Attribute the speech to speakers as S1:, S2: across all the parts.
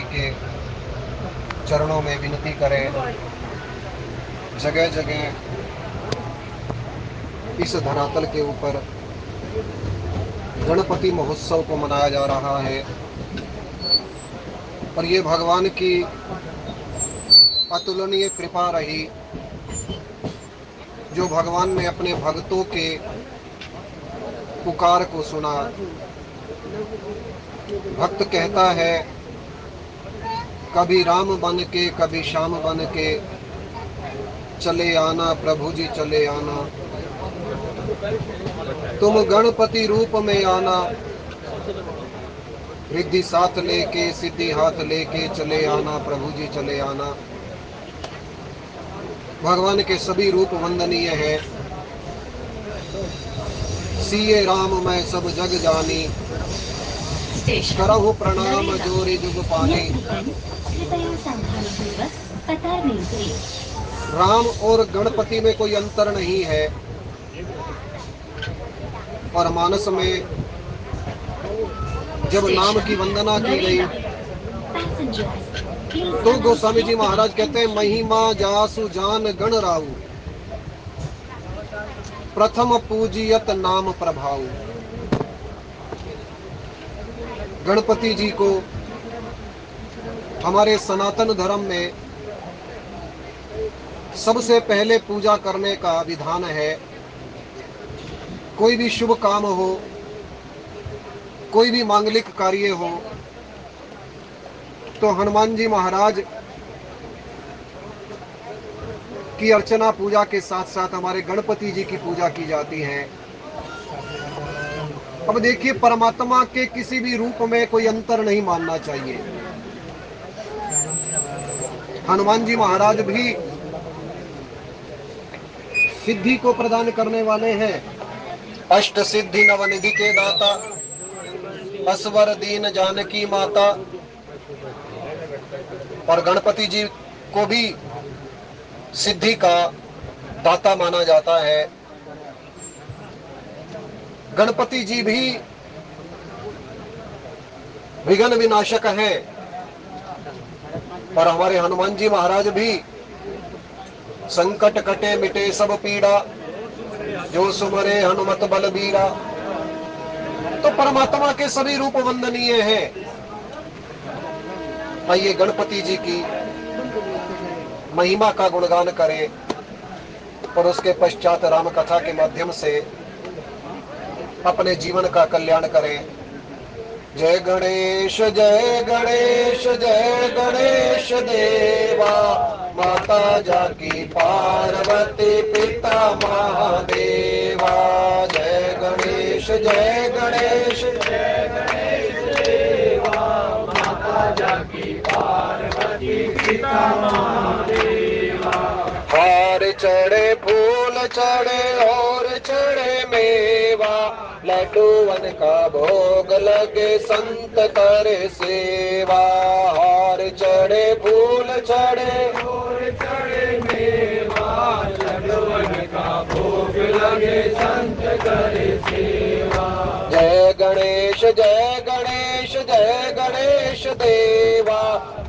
S1: के चरणों में विनती करें। जगह जगह इस धरातल के ऊपर गणपति महोत्सव को मनाया जा रहा है और ये भगवान की अतुलनीय कृपा रही जो भगवान ने अपने भक्तों के पुकार को सुना। भक्त कहता है, कभी राम बन के कभी श्याम बन के चले आना प्रभु जी चले आना, तुम गणपति रूप में आना, रिद्धि साथ लेके सिद्धि हाथ लेके चले आना प्रभु जी चले आना। भगवान के सभी रूप वंदनीय है। सिए राम मैं सब जग जानी, करहु प्रणाम जोरी जुग पानी। राम और गणपति में कोई अंतर नहीं है और मानस में जब नाम की वंदना की गई तो गोस्वामी जी महाराज कहते हैं, महिमा जासु जान गण राहु, प्रथम पूजियत नाम प्रभाव। गणपति जी को हमारे सनातन धर्म में सबसे पहले पूजा करने का विधान है। कोई भी शुभ काम हो, कोई भी मांगलिक कार्य हो तो हनुमान जी महाराज की अर्चना पूजा के साथ साथ हमारे गणपति जी की पूजा की जाती है। अब देखिए, परमात्मा के किसी भी रूप में कोई अंतर नहीं मानना चाहिए। हनुमान जी महाराज भी सिद्धि को प्रदान करने वाले हैं। अष्ट सिद्धि नवनिधि के दाता, असवर दीन जानकी माता। और गणपति जी को भी सिद्धि का दाता माना जाता है। गणपति जी भी विघ्न विनाशक हैं और हमारे हनुमान जी महाराज भी संकट कटे मिटे सब पीड़ा, जो सुमरे हनुमत बलबीरा। तो परमात्मा के सभी रूप वंदनीय हैं। आइए गणपति जी की महिमा का गुणगान करें और उसके पश्चात राम कथा के माध्यम से अपने जीवन का कल्याण करें। जय गणेश जय गणेश जय गणेश देवा, माता जाकी पार्वती पिता महादेवा। जय गणेश जय गणेश जय गणेश देवा, माता जाकी पार्वती पिता महादेवा। हार चढ़े फूल चढ़े और चढ़े मेवा, लड्डूवन का भोग लगे संत करे सेवा। हार चढ़े फूल चढ़े और चढ़े मेवा, लड्डूवन का भोग लगे संत करे सेवा। जय गणेश जय गणेश जय गणेश देवा,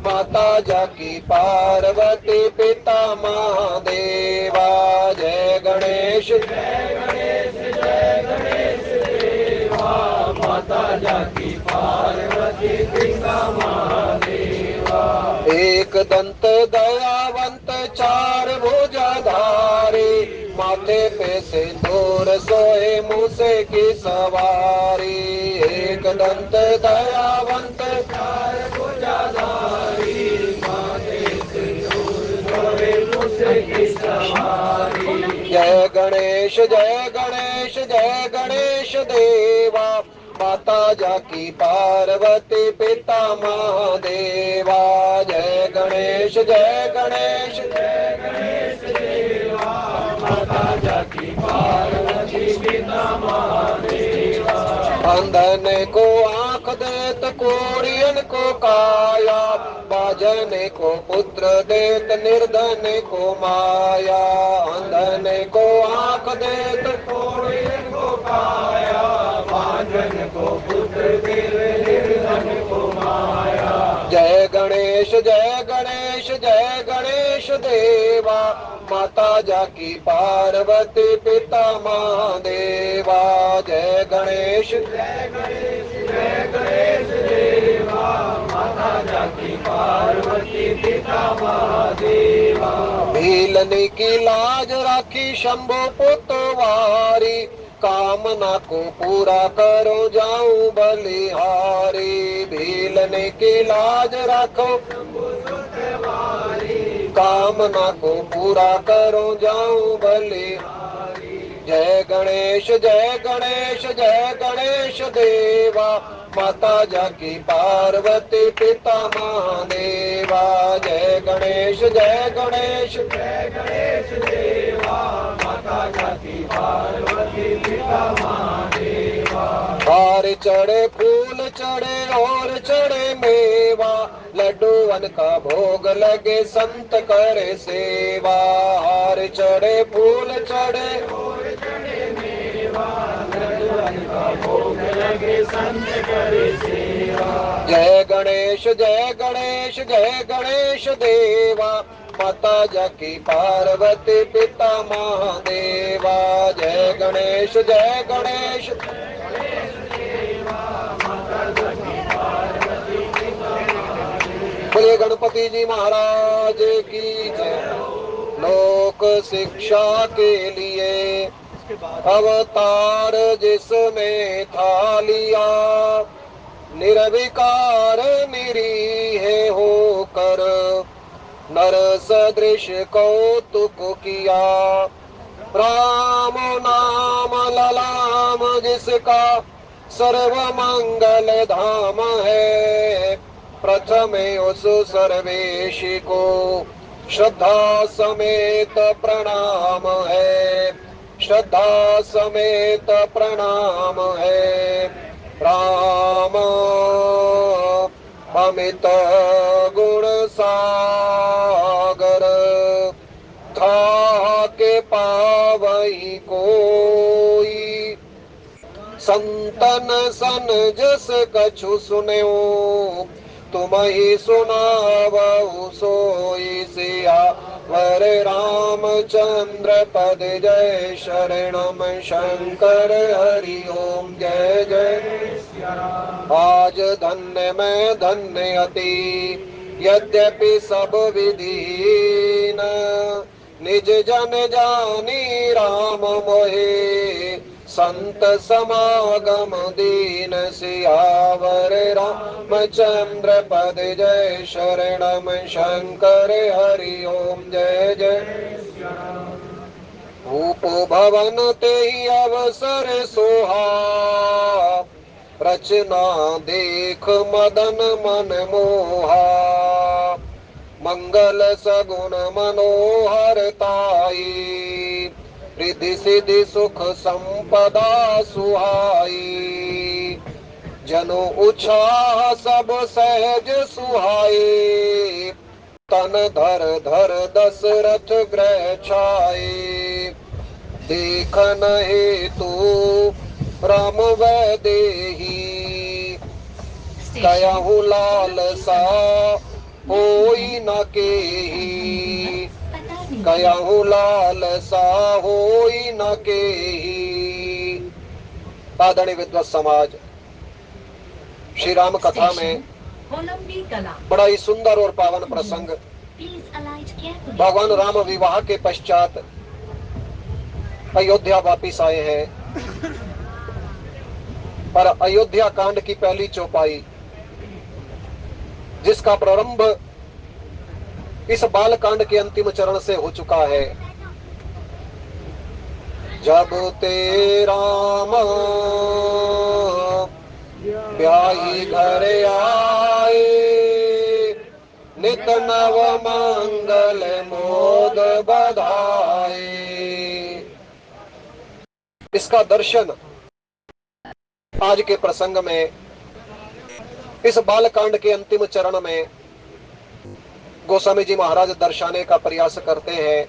S1: माता जाकी पार्वती पिता महादेवा। जय गणेश जय गणेश जय गणेश देवा, माता जाकी पार्वती पिता महादेवा। एक दंत दयावंत चार भुजाधारी, माथे पे सिंदूर सोए मूसे की सवारी। एक दंत दयावंत चार भुजाधारी, माथे सिंदूर सोए मूसे की सवारी। जय गणेश जय गणेश जय गणेश देवा, माता जाकी पार्वती पिता महादेवा। जय गणेश जय गणेश जय गणेश देवा, माता जाकी पार्वती पिता महादेवा। अंधन को आंख देत कोढ़ियन को काया, बाजन को पुत्र देत निर्धन को माया। अंधन को आंख देत कोढ़ियन को काया, बाजन को पुत्र देत निर्धन को माया। जय गणेश जय गणेश जय गणेश देवा, माता जाकी पार्वती पिता महादेवा। जय गणेश जय गणेश जय गणेश देवा, माता जाकी पार्वती पिता महादेवा। भीलने की लाज राखी शंभु पुतवारी, कामना को पूरा करो जाऊं बलिहारी। भीलने की लाज रखो कामना को पूरा करो जाऊं बलिहारी। जय गणेश जय गणेश जय गणेश देवा, माता जाकी पार्वती पिता महादेवा। जय गणेश जय गणेश जय गणेश देवा, माता जाकी पार्वती पिता महादेवा। हार चढ़े फूल चढ़े और चढ़े मेवा, लड्डूवन का भोग लगे संत करे सेवा। हार चढ़े फूल चढ़े और चढ़े मेवा, लड्डूवन का भोग लगे संत करे सेवा। जय गणेश जय गणेश जय गणेश देवा, माता जाकी पार्वती पिता महादेवा। जय गणेश जय गणेश बोले गणपति जी महाराज की जय। लोक शिक्षा के लिए अवतार जिसमें था लिया, निर्विकार निरीह होकर नर सदृश कौतुक किया। राम नाम ललाम जिसका सर्व मंगल धाम है, प्रथम उस सर्वेश को श्रद्धा समेत प्रणाम है। श्रद्धा समेत प्रणाम है। राम अमित गुण सागर, था के पावई कोई। संतन सन जस कछु सुन्यो, तुम ही सुनावऊ सोई। सियावर रामचंद्र पद जय, शरणम शंकर हरि ओम जय जय। आज धन्य मैं धन्य अति, यद्यपि सब विधीन, निज जन जानी राम मोहे। संत समागम दीन, सियावर रामचंद्र पद जय, शरणम शंकर हरि ओम जय जय। रूप भवन ते अवसर सोहा, रचना देख मदन मन मोहा। मंगल सगुन मनोहर ताई, रिद्धि सिद्धि सुख संपदा सुहाई। जनो उछाह सब सहज सुहाई, तन धर धर दशरथ ग्रह छाई। देखन हेतु राम वैदेही, कयहु लालसा होई न केही। कयहु लालसा होई न केही। आदरणीय विद्वत समाज, श्री राम कथा में बड़ा ही सुंदर और पावन प्रसंग, भगवान राम विवाह के पश्चात अयोध्या वापिस आए हैं और अयोध्या कांड की पहली चौपाई, जिसका प्रारंभ इस बाल कांड के अंतिम चरण से हो चुका है। जब ते राम ब्याही घर आए, नित नव मंगल मोद बधाए। इसका दर्शन आज के प्रसंग में, इस बालकांड के अंतिम चरण में गोस्वामी जी महाराज दर्शाने का प्रयास करते हैं,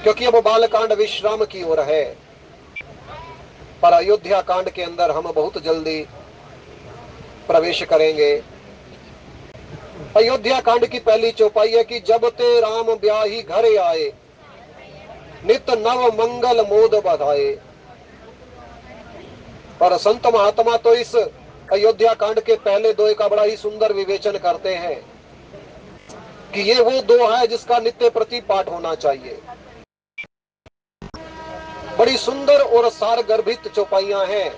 S1: क्योंकि अब बालकांड विश्राम की ओर है। पर अयोध्या कांड के अंदर हम बहुत जल्दी प्रवेश करेंगे। अयोध्या कांड की पहली चौपाई है कि जब ते राम ब्याही घरे आए, नित नव मंगल मोद बधाए। और संत महात्मा तो इस अयोध्या कांड के पहले दोहे का बड़ा ही सुंदर विवेचन करते हैं कि ये वो दोहा है जिसका नित्य प्रति पाठ होना चाहिए। बड़ी सुंदर और सार गर्भित चौपाइयां हैं।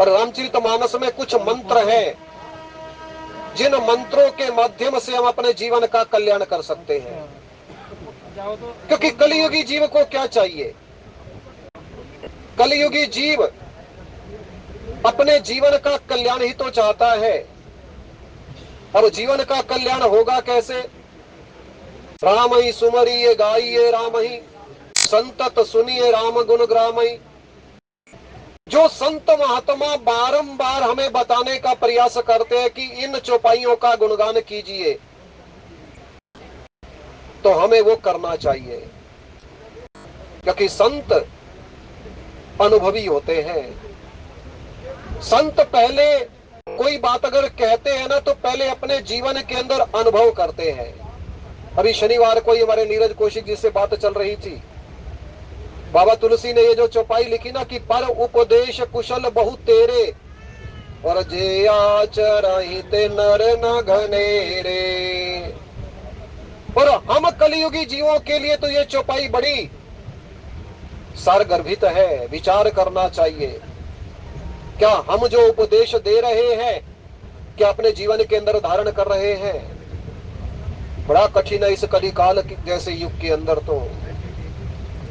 S1: और रामचरितमानस में कुछ मंत्र हैं जिन मंत्रों के माध्यम से हम अपने जीवन का कल्याण कर सकते हैं। क्योंकि कलियुगी जीव को क्या चाहिए? कलियुगी जीव अपने जीवन का कल्याण ही तो चाहता है। अब जीवन का कल्याण होगा कैसे? राम ही सुमरिये गाइये राम ही, संतत सुनिए राम गुण ग्रामई। जो संत महात्मा बारंबार हमें बताने का प्रयास करते हैं कि इन चौपाइयों का गुणगान कीजिए, तो हमें वो करना चाहिए। क्योंकि संत अनुभवी होते हैं। संत पहले कोई बात अगर कहते हैं ना, तो पहले अपने जीवन के अंदर अनुभव करते हैं। अभी शनिवार को हमारे नीरज कौशिक जी से बात चल रही थी। बाबा तुलसी ने ये जो चौपाई लिखी ना कि पर उपदेश कुशल बहु तेरे, और जे आचरहि ते नर न घनेरे। और हम कलियुगी जीवों के लिए तो ये चौपाई बड़ी सारगर्भित है। विचार करना चाहिए, क्या हम जो उपदेश दे रहे हैं क्या अपने जीवन के अंदर धारण कर रहे हैं? बड़ा कठिन है इस कलिकाल जैसे युग के अंदर तो।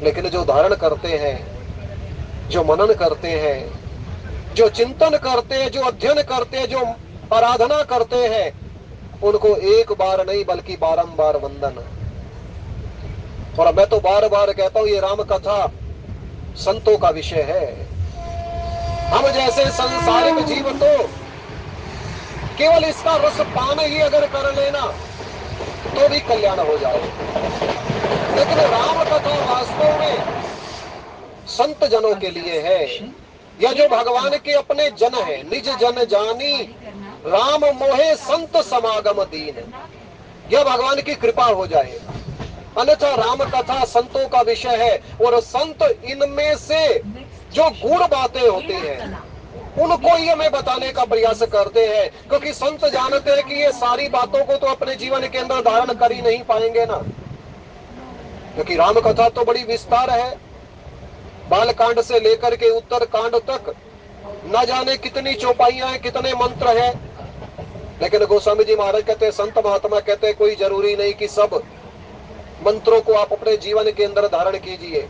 S1: लेकिन जो धारण करते हैं, जो मनन करते हैं, जो चिंतन करते हैं, जो अध्ययन करते हैं, जो आराधना करते हैं, उनको एक बार नहीं बल्कि बारंबार वंदन। और मैं तो बार बार कहता हूं, ये राम कथा संतों का विषय है। हम जैसे संसारिक जीव तो केवल इसका रस पान ही अगर कर लेना तो भी कल्याण हो जाए। लेकिन राम कथा वास्तव में संत जनों के लिए है। यह जो भगवान के अपने जन है, निज जन जानी राम मोहे संत समागम दीन, यह भगवान की कृपा हो जाए। अन्यथा राम कथा संतों का विषय है। और संत इनमें से जो गूढ़ बातें होती हैं उनको ही हमें बताने का प्रयास करते हैं। क्योंकि संत जानते हैं कि ये सारी बातों को तो अपने जीवन के अंदर धारण कर ही नहीं पाएंगे ना। क्योंकि राम कथा तो बड़ी विस्तार है। बाल कांड से लेकर के उत्तर कांड तक न जाने कितनी चौपाइयां हैं, कितने मंत्र हैं। लेकिन गोस्वामी जी महाराज कहते हैं, संत महात्मा कहते हैं, कोई जरूरी नहीं कि सब मंत्रों को आप अपने जीवन के अंदर धारण कीजिए।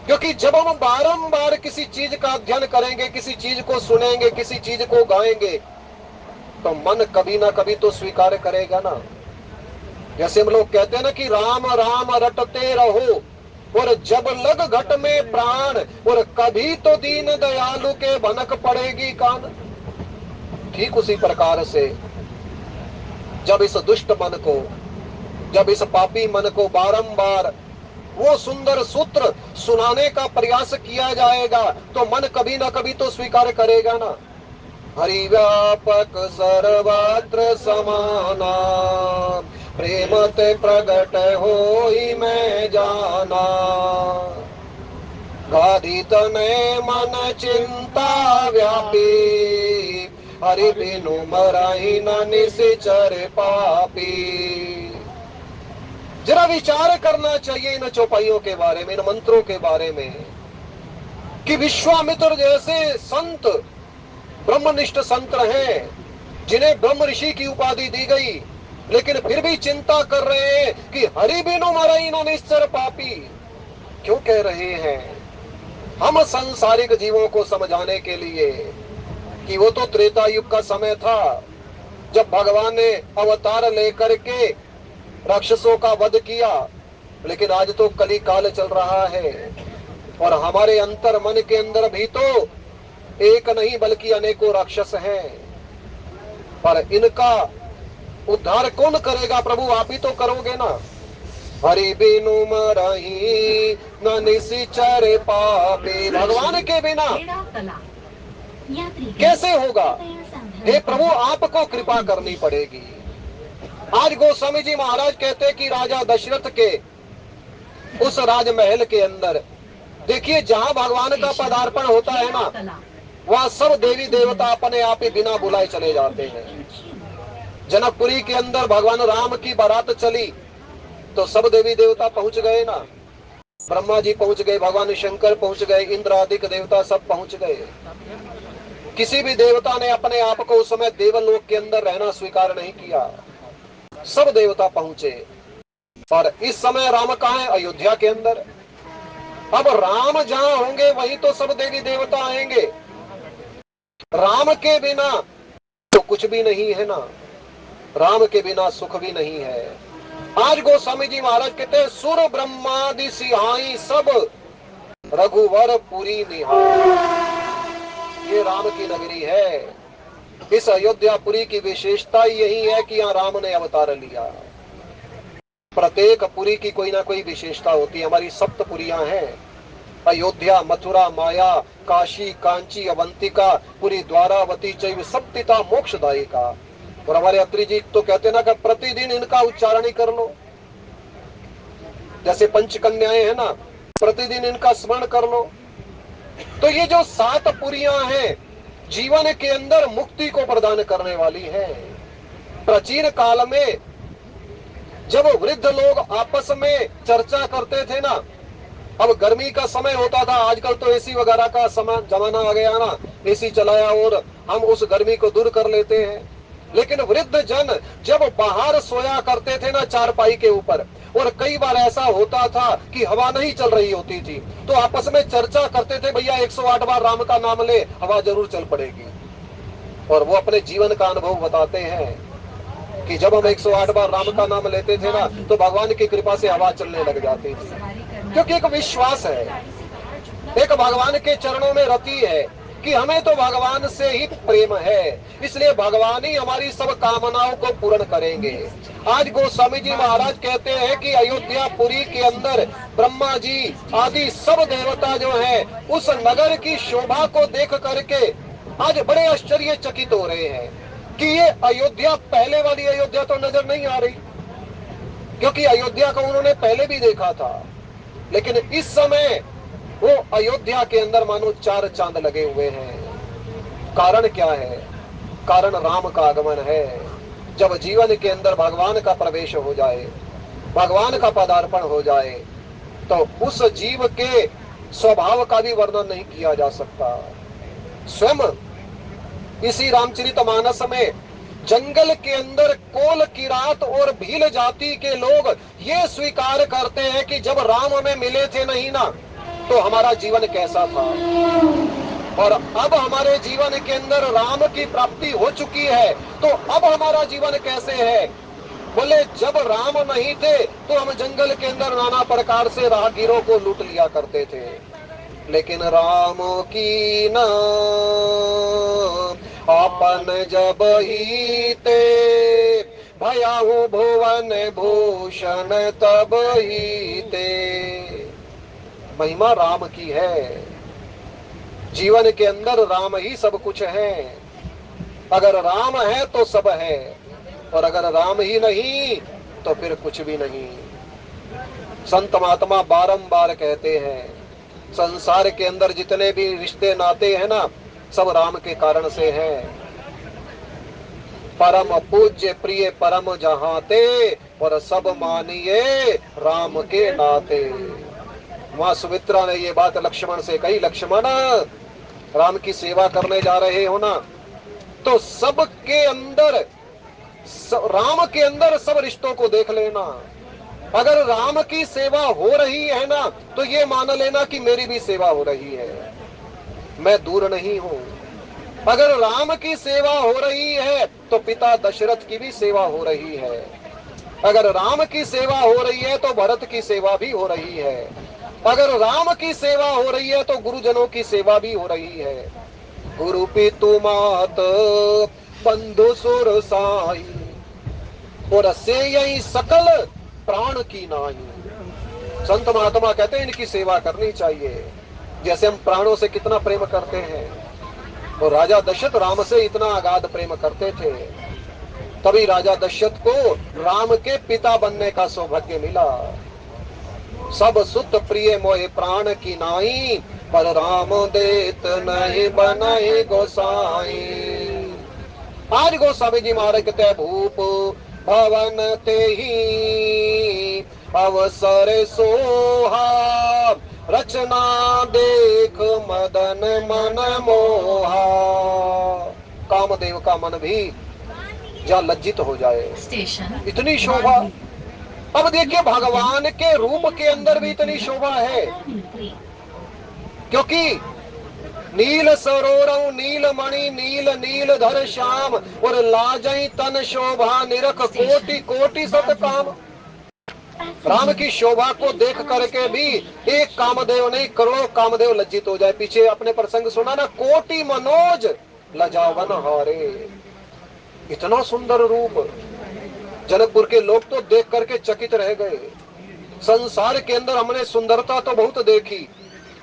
S1: क्योंकि जब हम बारंबार किसी चीज का अध्ययन करेंगे, किसी चीज को सुनेंगे, किसी चीज को गाएंगे, तो मन कभी ना कभी तो स्वीकार करेगा ना। जैसे हम लोग कहते हैं ना कि राम राम रटते रहो और जब लग घट में प्राण, और कभी तो दीन दयालु के भनक पड़ेगी कान। ठीक उसी प्रकार से जब इस दुष्ट मन को, जब इस पापी मन को बारंबार वो सुंदर सूत्र सुनाने का प्रयास किया जाएगा, तो मन कभी ना कभी तो स्वीकार करेगा ना। हरि व्यापक सर्वत्र समाना, प्रेम ते प्रगट होई मैं जाना। गाधित ने मन चिंता व्यापी, हरि बिनु मरहि न निश्चर पापी। जरा विचार करना चाहिए इन चौपाइयों के बारे में, इन मंत्रों के बारे में, कि विश्वामित्र जैसे संत, ब्रह्मनिष्ठ संत हैं, जिन्हें ब्रह्म ऋषि की उपाधि दी गई, लेकिन फिर भी चिंता कर रहे हैं कि हरि बिनु मरहि न निश्चर पापी। क्यों कह रहे हैं? हम सांसारिक जीवों को समझाने के लिए कि वो तो त्रेता युग का समय था, जब भगवान ने अवतार लेकर के राक्षसों का वध किया। लेकिन आज तो कली काल चल रहा है और हमारे अंतर मन के अंदर भी तो एक नहीं बल्कि अनेकों राक्षस हैं। पर इनका उद्धार कौन करेगा? प्रभु आप ही तो करोगे ना। हरि बिनु मरहि न निश्चर पापी, भगवान के बिना कैसे होगा? हे प्रभु आपको कृपा करनी पड़ेगी। आज गोस्वामी जी महाराज कहते हैं कि राजा दशरथ के उस राजमहल के अंदर देखिए, जहां भगवान का पदार्पण होता है ना, वहां सब देवी देवता अपने आप ही बिना बुलाए चले जाते हैं। जनकपुरी के अंदर भगवान राम की बारात चली तो सब देवी देवता पहुंच गए ना, ब्रह्मा जी पहुंच गए, भगवान शंकर पहुंच गए, इंद्र आदि देवता सब पहुंच गए। किसी भी देवता ने अपने आप को उस समय देवलोक के अंदर रहना स्वीकार नहीं किया, सब देवता पहुंचे। और इस समय राम कहाँ है? अयोध्या के अंदर। अब राम जहां होंगे वहीं तो सब देवी देवता आएंगे। राम के बिना तो कुछ भी नहीं है ना, राम के बिना सुख भी नहीं है। आज गोस्वामी जी महाराज कहते हैं, सुर ब्रह्मादि सिहाई सब रघुवर पुरी निहार। ये राम की नगरी है। इस अयोध्यापुरी की विशेषता यही है कि यहाँ राम ने अवतार लिया। प्रत्येक पुरी की कोई ना कोई विशेषता होती है। हमारी सप्तपुरियां हैं, अयोध्या, मथुरा, माया, काशी, कांची, अवंतिका, पुरी, द्वारावती, चैव सप्तिता मोक्षदायिका। और हमारे अत्री जी तो कहते ना कि प्रतिदिन इनका उच्चारण ही कर लो। जैसे पंचकन्याएं है ना, प्रतिदिन इनका स्मरण कर लो। तो ये जो 7 पुरियां हैं, जीवन के अंदर मुक्ति को प्रदान करने वाली हैं। प्राचीन काल में जब वृद्ध लोग आपस में चर्चा करते थे ना, अब गर्मी का समय होता था, आजकल तो एसी वगैरह का समय जमाना आ गया ना, एसी चलाया और हम उस गर्मी को दूर कर लेते हैं। लेकिन वृद्ध जन जब बाहर सोया करते थे ना चारपाई के ऊपर, और कई बार ऐसा होता था कि हवा नहीं चल रही होती थी, तो आपस में चर्चा करते थे, भैया 108 बार राम का नाम ले, हवा जरूर चल पड़ेगी। और वो अपने जीवन का अनुभव बताते हैं कि जब हम 108 बार राम का नाम लेते थे ना, तो भगवान की कृपा से हवा चलने लग जाती थी। क्योंकि एक विश्वास है, एक भगवान के चरणों में रति है कि हमें तो भगवान से ही प्रेम है, इसलिए भगवान ही हमारी सब कामनाओं को पूर्ण करेंगे। आज गोस्वामी जी महाराज कहते हैं कि अयोध्यापुरी के अंदर ब्रह्मा जी आदि सब देवता जो हैं, उस नगर की शोभा को देख करके आज बड़े आश्चर्यचकित हो रहे हैं कि ये अयोध्या पहले वाली अयोध्या तो नजर नहीं आ रही, क्योंकि अयोध्या को उन्होंने पहले भी देखा था। लेकिन इस समय वो अयोध्या के अंदर मानो 4 चांद लगे हुए हैं। कारण क्या है? कारण राम का आगमन है। जब जीवन के अंदर भगवान का प्रवेश हो जाए, भगवान का पदार्पण हो जाए, तो उस जीव के स्वभाव का भी वर्णन नहीं किया जा सकता। स्वयं इसी रामचरितमानस में जंगल के अंदर कोल, किरात और भील जाति के लोग ये स्वीकार करते हैं कि जब राम हमें मिले थे नहीं ना, तो हमारा जीवन कैसा था, और अब हमारे जीवन के अंदर राम की प्राप्ति हो चुकी है, तो अब हमारा जीवन कैसे है। बोले जब राम नहीं थे तो हम जंगल के अंदर नाना प्रकार से राहगीरों को लूट लिया करते थे, लेकिन राम की ना अपन जब ही ते भयाहु भुवन भूषण तब ही ते। महिमा राम की है। जीवन के अंदर राम ही सब कुछ है। अगर राम है तो सब है, और अगर राम ही नहीं तो फिर कुछ भी नहीं। संत महात्मा बारंबार कहते हैं, संसार के अंदर जितने भी रिश्ते नाते हैं ना, सब राम के कारण से हैं। परम पूज्य प्रिय परम जहाते, और सब मानिए राम के नाते। माँ सुमित्रा ने ये बात लक्ष्मण से कही, लक्ष्मण राम की सेवा करने जा रहे हो ना, तो सबके अंदर, राम के अंदर सब रिश्तों को देख लेना। अगर राम की सेवा हो रही है ना, तो ये मान लेना कि मेरी भी सेवा हो रही है, मैं दूर नहीं हूं। अगर राम की सेवा हो रही है तो पिता दशरथ की भी सेवा हो रही है। अगर राम की सेवा हो रही है तो भरत की सेवा भी हो रही है। अगर राम की सेवा हो रही है तो गुरुजनों की सेवा भी हो रही है। गुरु पितु मात बंधु सुर साई, और से यही सकल प्राण की नाही। संत महात्मा कहते हैं इनकी सेवा करनी चाहिए। जैसे हम प्राणों से कितना प्रेम करते हैं, और राजा दशरथ राम से इतना अगाध प्रेम करते थे। तभी राजा दशरथ को राम के पिता बनने का सौभाग्य मिला। सब सुत प्रिय मोहे प्राण की नाई, पर राम देत नहीं बनाए गोसाई। आज गोस्वामी जी महाराज कहते हैं, भूप भवन ते ही अवसर सोहा, रचना देख मदन मन मोहा। कामदेव का मन भी जहाँ लज्जित हो जाए, इतनी शोभा। अब देखिए भगवान के रूप के अंदर भी इतनी शोभा है, क्योंकि नील सरोरऊ नील मणि नील नील धर श्याम, और लाजई तन शोभा निरख कोटि कोटि सत काम। राम की शोभा को देख करके भी एक कामदेव नहीं, करोड़ों कामदेव लज्जित हो जाए। पीछे अपने प्रसंग सुना ना, कोटि मनोज लजावन हारे। इतना सुंदर रूप, जनकपुर के लोग तो देख करके चकित रह गए। संसार के अंदर हमने सुंदरता तो बहुत देखी,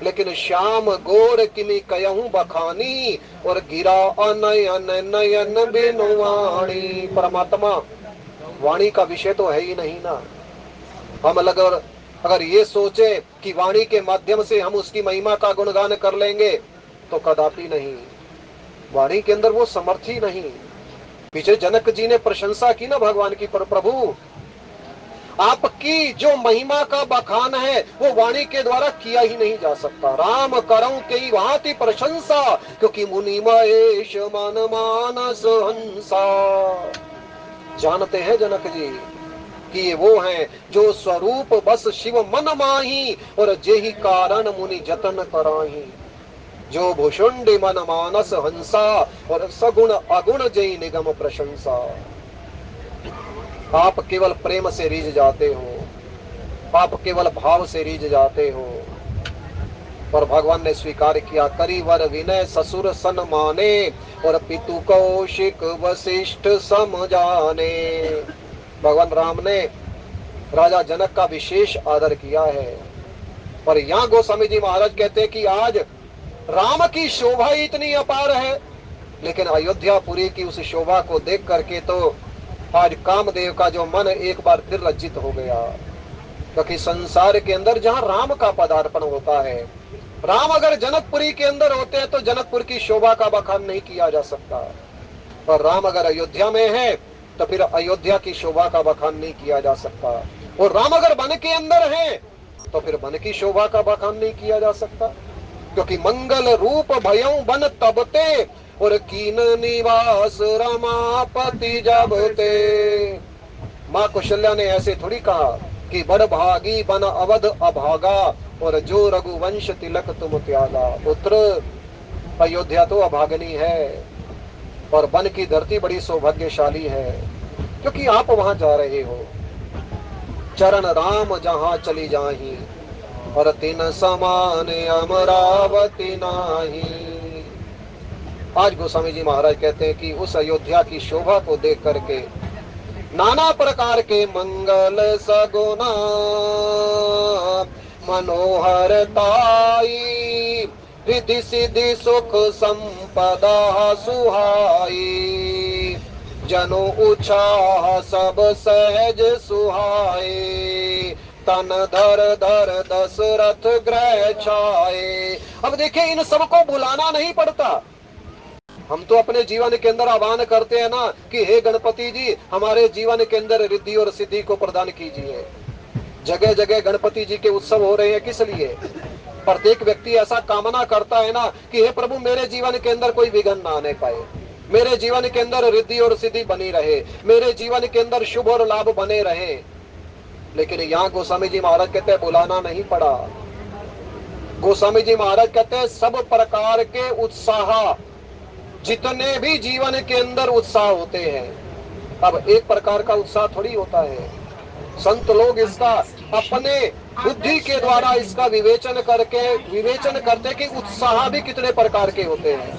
S1: लेकिन श्याम गोर किमी कयहूं बखानी, और गिरा अनयन नयन बिनु वाणी। परमात्मा वाणी का विषय तो है ही नहीं ना। हम अगर ये सोचे कि वाणी के माध्यम से हम उसकी महिमा का गुणगान कर लेंगे, तो कदापि नहीं। वाणी के अंदर वो समर्थ ही नहीं। पीछे जनक जी ने प्रशंसा की ना भगवान की, पर प्रभु आपकी जो महिमा का बखान है वो वाणी के द्वारा किया ही नहीं जा सकता। राम करऊं कई भांति प्रशंसा, क्योंकि मुनि महेश मन मानस हंसा। जानते हैं जनक जी कि ये वो हैं जो स्वरूप बस शिव मन माही, और जेहि कारण मुनि जतन कराही। जो भूषुंड मन मानस हंसा, और सगुण अगुण जय निगम प्रशंसा। आप केवल प्रेम से रीझ जाते हो, आप केवल भाव से रीझ जाते हो। पर भगवान ने स्वीकार किया, करी वर विनय ससुर सन माने, और पितु कौशिक वशिष्ठ सम जाने। भगवान राम ने राजा जनक का विशेष आदर किया है। पर यहाँ गोस्वामी जी महाराज कहते हैं कि आज राम की शोभा इतनी अपार है, लेकिन अयोध्यापुरी की उस शोभा को देख करके तो आज कामदेव का जो मन एक बार फिर लज्जित हो गया। क्योंकि संसार के अंदर जहाँ राम का पदार्पण होता है, राम अगर जनकपुरी के अंदर होते हैं तो जनकपुर की शोभा का बखान नहीं किया जा सकता। और राम अगर अयोध्या में है तो फिर अयोध्या की शोभा का बखान नहीं किया जा सकता। और राम अगर वन के अंदर है तो फिर वन की शोभा का बखान नहीं किया जा सकता। क्योंकि मंगल रूप भयं बन तबते, और कीन निवास रमापति जबते। माँ कौशल्या ने ऐसे थोड़ी कहा कि बड़ भागी बन अवध अभागा, और जो रघुवंश तिलक तुम त्यागा। पुत्र अयोध्या तो अभागनी है, और वन की धरती बड़ी सौभाग्यशाली है, क्योंकि आप वहां जा रहे हो। चरण राम जहां चली जाही, और तिन समान अमरावती नाही। आज गोस्वामी जी महाराज कहते हैं कि उस अयोध्या की शोभा को देख करके नाना प्रकार के मंगल सगुना मनोहरताई, रिद्धि सिद्धि सुख संपदा सुहाई। जनो उछाह सब सहज सुहाए, तन धर धर दशरथ ग्रह छाए। अब देखिए इन सबको बुलाना नहीं पड़ता। हम तो अपने जीवन के अंदर आह्वान करते हैं ना कि हे गणपति जी हमारे जीवन के अंदर रिद्धि और सिद्धि को प्रदान कीजिए। जगह जगह गणपति जी के उत्सव हो रहे हैं, किस लिए? प्रत्येक व्यक्ति ऐसा कामना करता है ना कि हे प्रभु मेरे जीवन के अंदर कोई विघ्न ना आने पाए, मेरे जीवन के अंदर रिद्धि और सिद्धि बनी रहे, मेरे जीवन के अंदर शुभ और लाभ बने रहे। लेकिन यहाँ गोस्वामी जी महाराज कहते हैं बुलाना नहीं पड़ा। गोस्वामी जी महाराज कहते हैं सब प्रकार के उत्साह, जितने भी जीवन के अंदर उत्साह होते हैं, अब एक प्रकार का उत्साह थोड़ी होता है। संत लोग इसका अपने बुद्धि के द्वारा इसका विवेचन करते कि उत्साह भी कितने प्रकार के होते हैं।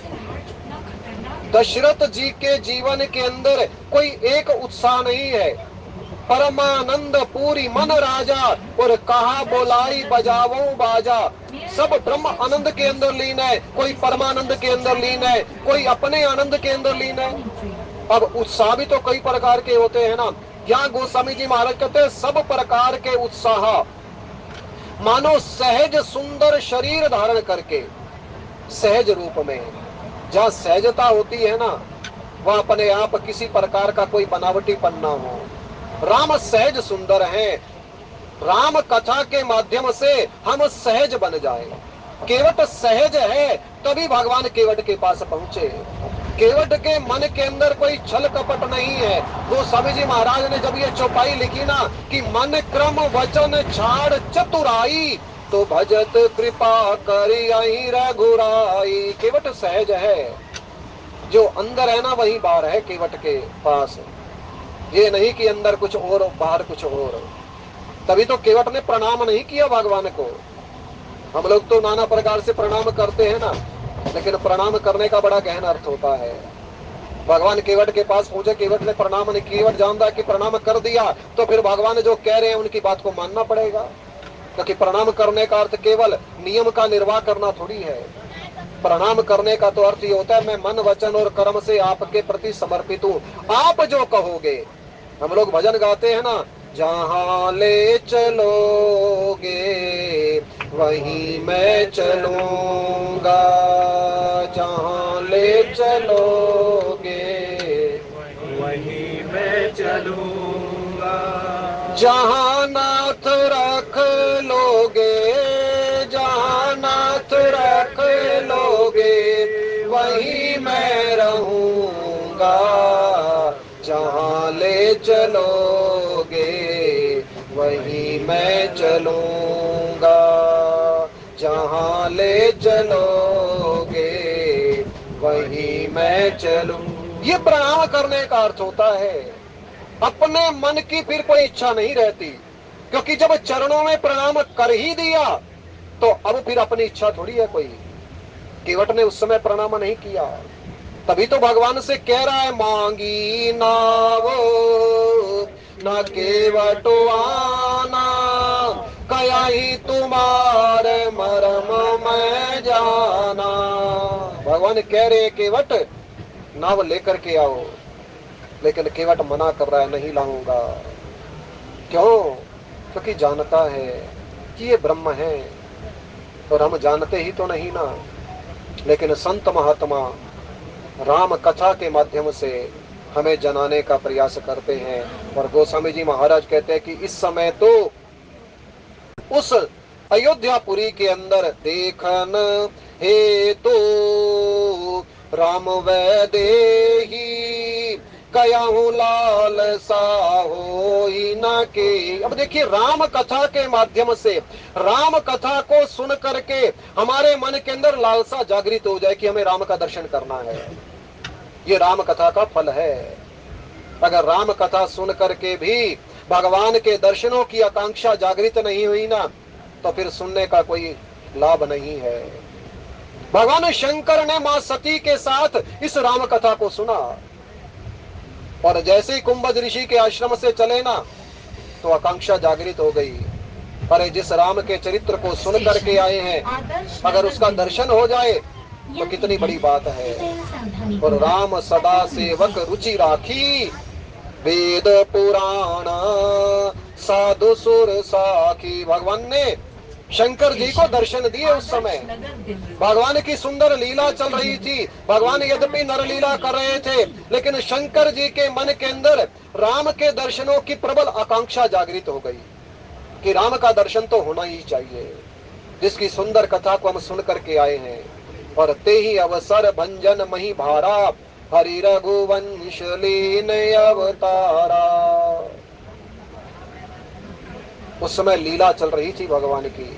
S1: दशरथ जी के जीवन के अंदर कोई एक उत्साह नहीं है। परमानंद पूरी मन राजा, और कहा बोलाई बजावो बाजा। सब ब्रह्म आनंद के अंदर लीन है, कोई परमानंद के अंदर लीन है, कोई अपने आनंद के अंदर लीन है। अब उत्साह भी तो कई प्रकार के होते हैं ना। यहाँ गोस्वामी जी महाराज कहते हैं सब प्रकार के उत्साह मानो सहज सुंदर शरीर धारण करके, सहज रूप में, जहाँ सहजता होती है ना, वह अपने आप किसी प्रकार का कोई बनावटीपन ना हो। राम सहज सुंदर है। राम कथा के माध्यम से हम सहज बन जाए। केवट सहज है तभी भगवान केवट के पास पहुंचे। केवट के मन के अंदर कोई छल कपट नहीं है। वो स्वामी जी महाराज ने जब ये चौपाई लिखी ना कि मन क्रम वचन छाड़ चतुराई, तो भजत कृपा करियहि रघुराई। केवट सहज है, जो अंदर है ना वही बाहर है केवट के पास। ये नहीं कि अंदर कुछ और बाहर कुछ और। तभी तो केवट ने प्रणाम नहीं किया भगवान को। हम लोग तो नाना प्रकार से प्रणाम करते हैं ना, लेकिन प्रणाम करने का बड़ा गहन अर्थ होता है। भगवान केवट के पास पहुंचे, केवट ने प्रणाम नहीं, केवट जानता कि प्रणाम कर दिया तो फिर भगवान जो कह रहे हैं उनकी बात को मानना पड़ेगा। क्योंकि प्रणाम करने का अर्थ केवल नियम का निर्वाह करना थोड़ी है। प्रणाम करने का तो अर्थ ये होता है मैं मन वचन और कर्म से आपके प्रति समर्पित हूँ, आप जो कहोगे। हम लोग भजन गाते हैं ना, जहाँ ले चलोगे वहीं मैं चलूंगा, जहाँ ले चलोगे
S2: वहीं मैं चलूंगा,
S1: जहाँ नाथ रख लोगे, जहाँ नाथ रख लोगे वहीं मैं रहूंगा, जहाँ ले चलोगे वहीं मैं चलूंगा, जहाँ ले चलोगे वहीं मैं चलूं। ये प्रणाम करने का अर्थ होता है। अपने मन की फिर कोई इच्छा नहीं रहती, क्योंकि जब चरणों में प्रणाम कर ही दिया तो अब फिर अपनी इच्छा थोड़ी है कोई। केवट ने उस समय प्रणाम नहीं किया, तभी तो भगवान से कह रहा है मांगी नावो न केवटो आना, कया ही तुम्हारे मरम मैं जाना। भगवान कह रहे हैं केवट नाव लेकर के आओ, लेकिन केवट मना कर रहा है नहीं लाऊंगा। क्यों? क्योंकि जानता है कि ये ब्रह्म है और हम जानते ही तो नहीं ना। लेकिन संत महात्मा राम कथा के माध्यम से हमें जनाने का प्रयास करते हैं। और गोस्वामी जी महाराज कहते हैं कि इस समय तो उस अयोध्यापुरी के अंदर देखन हे तो राम वैदेही कयाहू लाल सा हो ही न के। अब देखिए, राम कथा के माध्यम से, राम कथा को सुन करके हमारे मन के अंदर लालसा जागृत हो जाए कि हमें राम का दर्शन करना है। ये राम कथा का फल है। अगर राम कथा सुन करके भी भगवान के दर्शनों की आकांक्षा जागृत नहीं हुई ना, तो फिर सुनने का कोई लाभ नहीं है। भगवान शंकर ने मां सती के साथ इस राम कथा को सुना, और जैसे ही कुंभज ऋषि के आश्रम से चले ना, तो आकांक्षा जागृत हो गई। अरे जिस राम के चरित्र को सुन करके आए हैं, अगर उसका दर्शन हो जाए तो कितनी बड़ी बात है। और राम सदा सेवक रुचि राखी, वेद पुराण साधु सुर साखी। भगवान ने शंकर जी को दर्शन दिए। उस समय भगवान की सुंदर लीला चल रही थी। भगवान यद्यपि नर लीला कर रहे थे, लेकिन शंकर जी के मन के अंदर राम के दर्शनों की प्रबल आकांक्षा जागृत हो गई कि राम का दर्शन तो होना ही चाहिए, जिसकी सुंदर कथा को हम सुन करके आए हैं। और ते ही अवसर भंजन मही भारा, हरि रघुवंश लीन अवतारा। उस समय लीला चल रही थी भगवान की।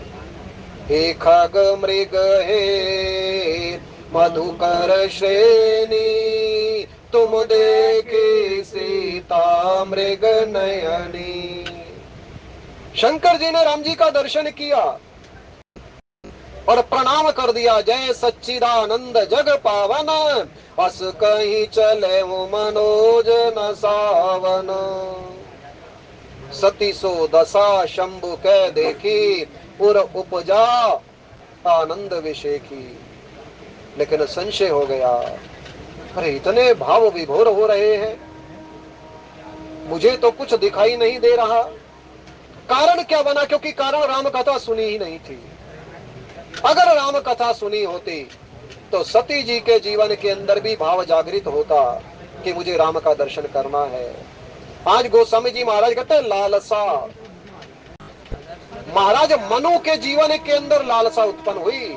S1: हे खग मृग हे मधुकर श्रेणी, तुम देखे सीता मृग नयनी। शंकर जी ने राम जी का दर्शन किया और प्रणाम कर दिया। जय सच्चिदानंद जग पावन, अस कहीं चले मनोज न सावन। सती सो दशा शंभु कह देखी, पुर उपजा आनंद विषेखी। लेकिन संशय हो गया, अरे इतने भाव विभोर हो रहे हैं, मुझे तो कुछ दिखाई नहीं दे रहा। कारण क्या बना? क्योंकि कारण राम कथा सुनी ही नहीं थी। अगर राम कथा सुनी होती तो सती जी के जीवन के अंदर भी भाव जागृत होता कि मुझे राम का दर्शन करना है। आज गोस्वामी जी महाराज कहते हैं लालसा। महाराज मनु के जीवन के अंदर लालसा उत्पन्न हुई।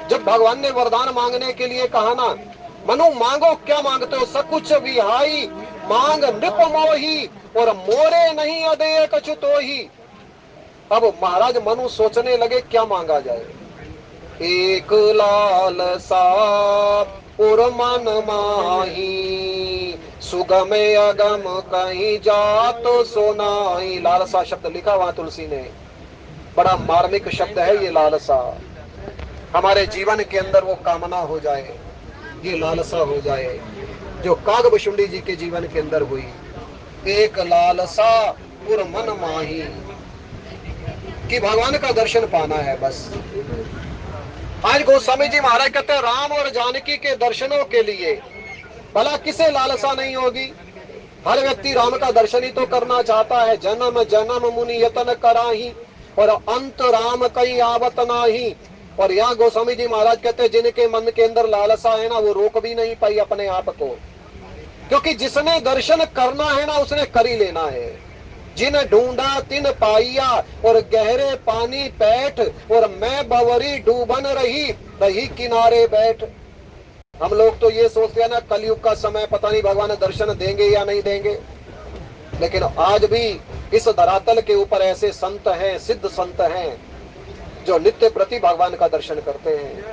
S1: जब भगवान ने वरदान मांगने के लिए कहा ना, मनु मांगो, क्या मांगते हो? सकुच विहाई मांग नृप मोही, और मोरे नहीं अदेय कछु तोही। अब महाराज मनु सोचने लगे क्या मांगा जाए। एक लालसा उर मन माही, सुगम अगम कहीं जात सोनाई। लालसा शब्द लिखा वहां तुलसी ने, बड़ा मार्मिक शब्द है ये लालसा। हमारे जीवन के अंदर वो कामना हो जाए, ये लालसा हो जाए जो कागभुशुंडी जी के जीवन के अंदर हुई। एक लालसा उर मन माही, कि भगवान का दर्शन पाना है बस। आज गोस्वामी जी महाराज कहते हैं राम और जानकी के दर्शनों के लिए भला किसे लालसा नहीं होगी? हर व्यक्ति राम का दर्शन ही तो करना चाहता है। जन्म जन्म मुनि यतन कराही, और अंत राम कहीं आवत नाही। और यहाँ गोस्वामी जी महाराज कहते हैं जिनके मन के अंदर लालसा है ना, वो रोक भी नहीं पाई अपने आप को, क्योंकि जिसने दर्शन करना है ना उसने कर ही लेना है। जिन ढूंढा तिन पाइया, और गहरे पानी पैठ, और मैं बवरी डूबन रही रही किनारे बैठ। हम लोग तो ये सोचते हैं ना कलयुग का समय, पता नहीं भगवान दर्शन देंगे या नहीं देंगे। लेकिन आज भी इस धरातल के ऊपर ऐसे संत हैं, सिद्ध संत हैं, जो नित्य प्रति भगवान का दर्शन करते हैं।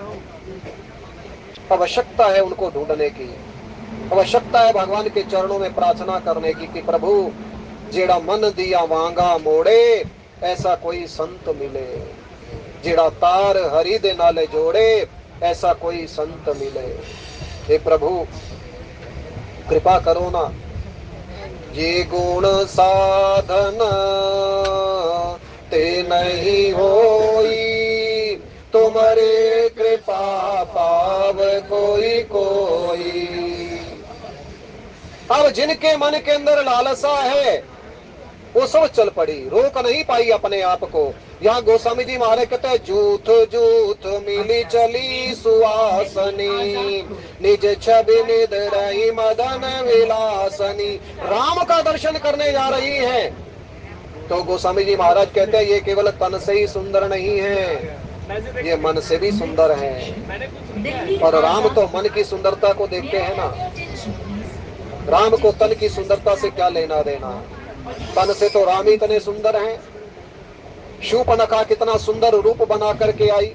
S1: आवश्यकता है उनको ढूंढने की, आवश्यकता है भगवान के चरणों में प्रार्थना करने की कि प्रभु जेड़ा मन दिया वांगा मोड़े, ऐसा कोई संत मिले। जेड़ा तार हरि दे नाले जोड़े, ऐसा कोई संत मिले। हे प्रभु कृपा करो ना। ये गुण साधन ते नहीं होई, तुम्हारे कृपा पाव कोई कोई। अब जिनके मन के अंदर लालसा है वो सब चल पड़ी, रोक नहीं पाई अपने आप को। यहाँ गोस्वामी जी महाराज कहते हैं जूथ जूथ मिली चली सुवासनी, निज छवि निध रही मदन विलासनी। राम का दर्शन करने जा रही है तो गोस्वामी जी महाराज कहते हैं ये केवल तन से ही सुंदर नहीं है, ये मन से भी सुंदर है। और राम तो मन की सुंदरता को देखते हैं ना, राम को तन की सुंदरता से क्या लेना देना। तन से तो राम ही इतने सुंदर हैं। शूर्पणखा कितना सुंदर रूप बना करके आई,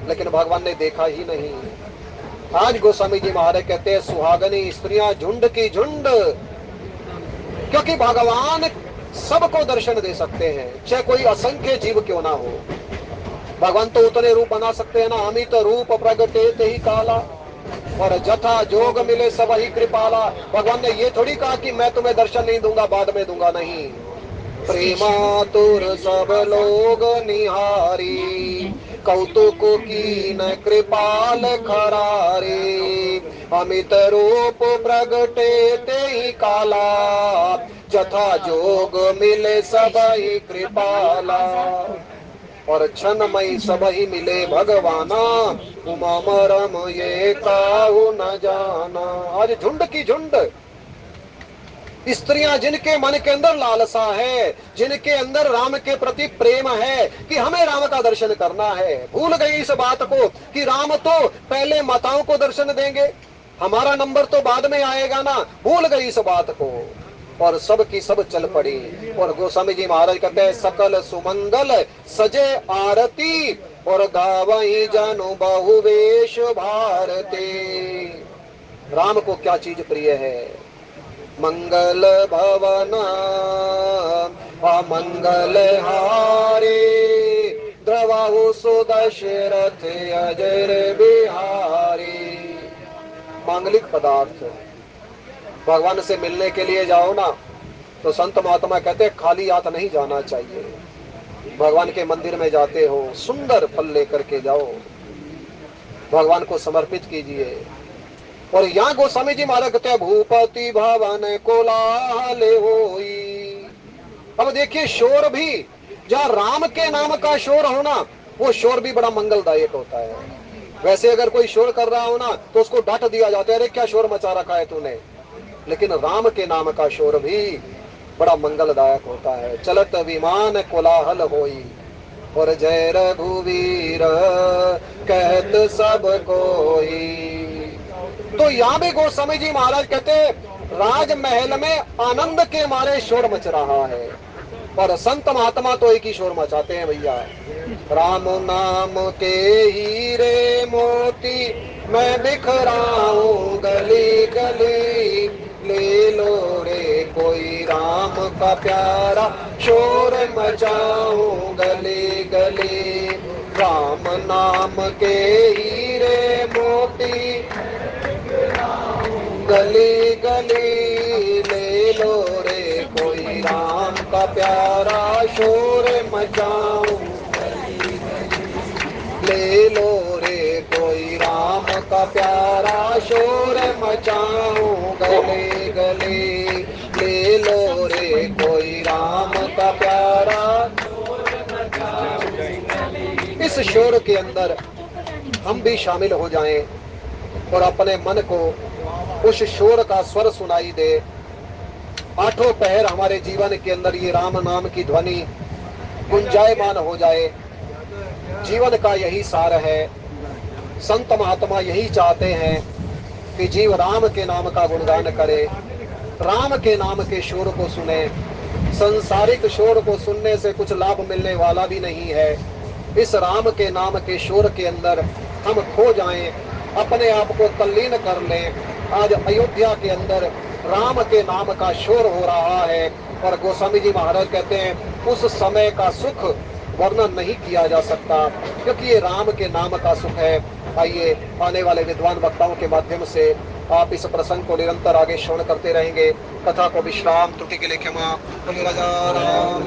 S1: लेकिन भगवान ने देखा ही नहीं। आज गोस्वामी जी महाराज कहते हैं सुहागनी स्त्रियां झुंड की झुंड, क्योंकि भगवान सबको दर्शन दे सकते हैं, चाहे कोई असंख्य जीव क्यों ना हो। भगवान तो उतने रूप बना सकते हैं ना। अमित रूप प्रगटे ही काला, और जथा जोग मिले सब ही कृपाला। भगवान ने ये थोड़ी कहा कि मैं तुम्हें दर्शन नहीं दूंगा, बाद में दूंगा, नहीं। प्रेमातुर सब लोग निहारी, कौतुक की न कृपाल खरारे। अमित रूप प्रगटे ते ही काला, जथा जोग मिले सब ही कृपाला। और क्षणमयी सब ही मिले भगवाना, उमा मरम ये काहू न जाना। आज झुंड की झुंड स्त्रियां जिनके मन के अंदर लालसा है, जिनके अंदर राम के प्रति प्रेम है कि हमें राम का दर्शन करना है, भूल गई इस बात को कि राम तो पहले माताओं को दर्शन देंगे, हमारा नंबर तो बाद में आएगा ना। भूल गई इस बात को और सब की सब चल पड़ी। और गोस्वामी जी महाराज कहते हैं सकल सुमंगल सजे आरती, और गावई जनु बहुवेश भारती। राम को क्या चीज प्रिय है? मंगल भवन अमंगल हारे, द्रवाहु सुदशरथ अजर बिहारी। मांगलिक पदार्थ। भगवान से मिलने के लिए जाओ ना तो संत महात्मा कहते हैं खाली हाथ नहीं जाना चाहिए। भगवान के मंदिर में जाते हो, सुंदर फल लेकर के जाओ, भगवान को समर्पित कीजिए। और यहाँ गोस्वामी जी महाराज कहते हैं भूपति भवन कोलाहल होई। अब देखिए शोर भी, जहाँ राम के नाम का शोर होना, वो शोर भी बड़ा मंगलदायक होता है। वैसे अगर कोई शोर कर रहा हो ना तो उसको डांट दिया जाता है, अरे क्या शोर मचा रखा है तूने। लेकिन राम के नाम का शोर भी बड़ा मंगलदायक होता है। चलत विमान कोलाहल होई और जय रघुवीर कहत सब कोई। तो यहाँ भी गोस्वामी जी महाराज कहते राजमहल में आनंद के मारे शोर मच रहा है, और संत महात्मा तो एक ही शोर मचाते हैं भैया, राम नाम के हीरे मोती मैं बिखराऊं गली गली, ले लो रे कोई राम का प्यारा शोर मचाऊं गली गली। राम नाम के हीरे मोती गली गली, ले लो रे कोई राम का प्यारा शोर मचाऊं, ले लो रे कोई राम का प्यारा शोर मचाऊं गली गली, ले लो रे कोई राम का प्यारा। इस शोर के अंदर हम भी शामिल हो जाएं और अपने मन को उस शोर का स्वर सुनाई दे। आठों पहर हमारे जीवन के अंदर ये राम नाम की ध्वनि गुंजायमान हो जाए। जीवन का यही सार है। संत महात्मा यही चाहते हैं कि जीव राम के नाम का गुणगान करे, राम के नाम के शोर को सुने। संसारिक शोर को सुनने से कुछ लाभ मिलने वाला भी नहीं है। इस राम के नाम के शोर के अंदर हम खो जाएं, अपने आप को तल्लीन कर लें। आज अयोध्या के अंदर राम के नाम का शोर हो रहा है, और गोस्वामी जी महाराज कहते हैं उस समय का सुख वर्णन नहीं किया जा सकता, क्योंकि ये राम के नाम का सुख है। आइए आने वाले विद्वान वक्ताओं के माध्यम से आप इस प्रसंग को निरंतर आगे श्रवण करते रहेंगे। कथा को विश्राम त्रुटि के लिए क्षमा। बोलो राजा राम